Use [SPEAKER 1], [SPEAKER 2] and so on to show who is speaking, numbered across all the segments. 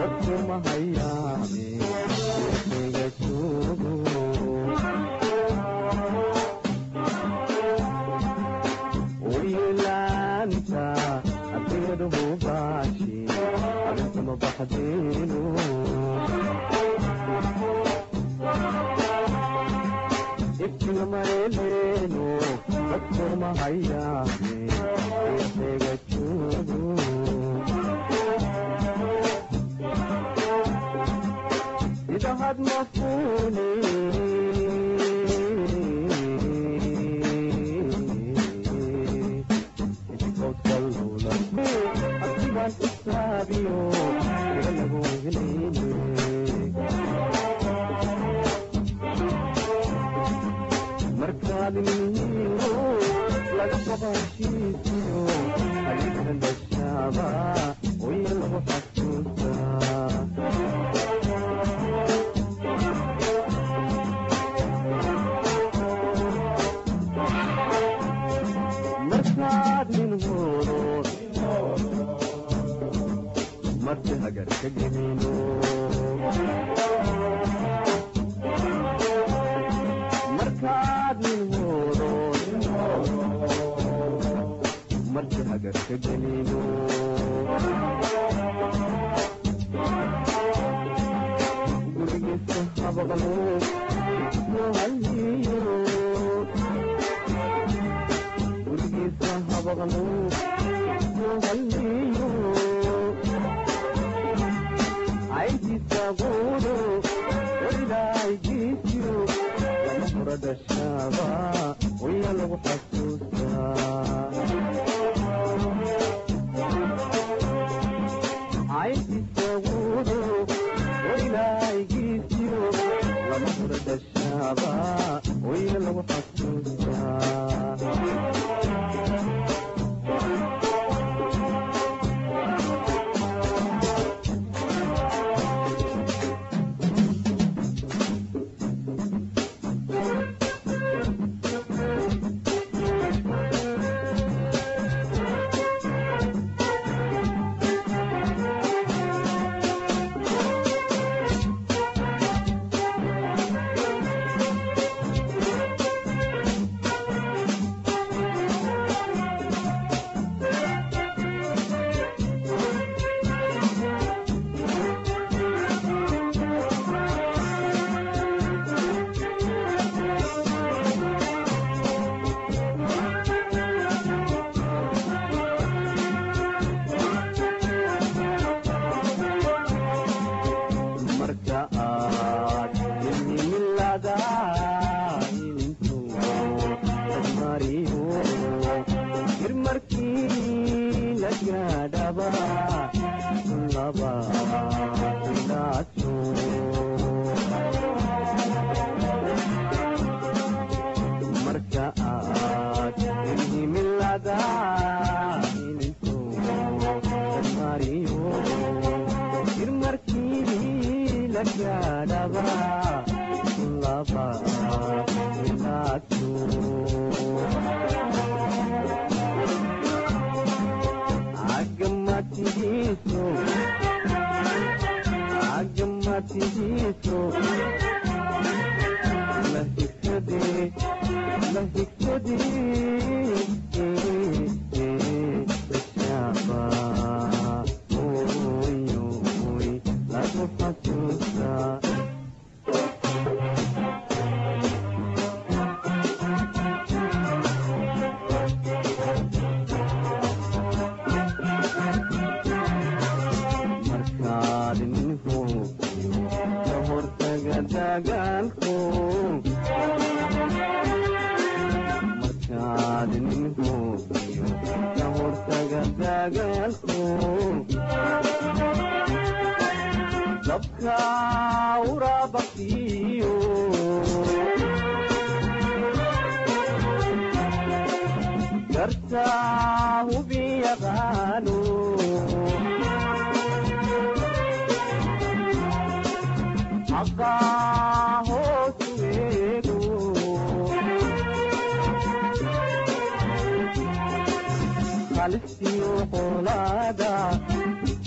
[SPEAKER 1] dadkuma hayaane iga joogo wiilaanta adeeruhu baashi adintama baxdeenu ifkina mareeleenu dadkuma hayaane iga joogo had mafuni itikot kalula akiban isabiyo ilagu hilini markadiniyo laga qabashisiyo alikan dashaba oya lagu xasuusta marti hagar ka gemino markaad min horo marti hagar ka gemino gurigisa habaqalo yohaliyo gurigisa habaqalo yohaliyo عيدي وإلى عيديتيو لما فرد الشابا ويا لو حسوسا عيدي وإلى عيديتيو لما فرد الشابا ويا لو حسوسا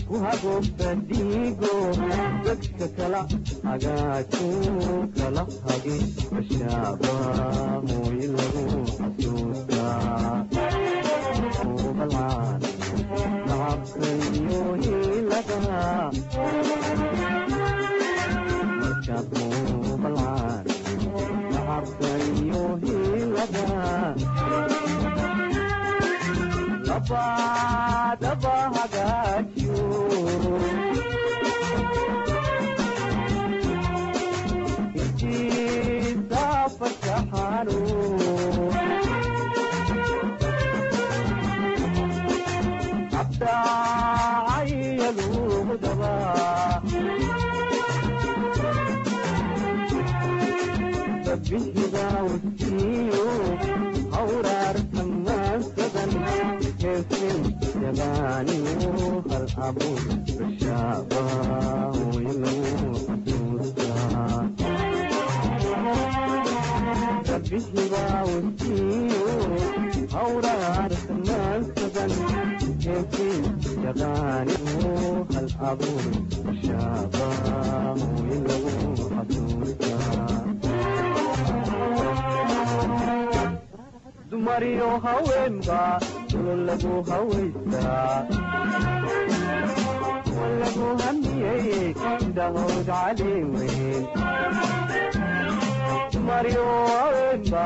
[SPEAKER 1] kuhago fadigo dadka kala hagaajo kala hagi bashaaba mooy lagu xasuustaa balaan lacabkayo hiilada markaad balaan lacabkayo hiilada labadaba hagaajiyo intiisa fasaxano abdaacayaluudaba sabihidaa wasiyo hawraar samaansadan heesin jagaaniyo hal abuur bashaaba hooyalagu xasuustaa sabihidaa wasiyo hawraar samaansadan heesin jagaaniyo hal abuur bashaaba hooyalagu xasuustaa dumariyo haweenba lagu hawaysaa walagu hamiyey indhahood caliweyn dumariyo haweenba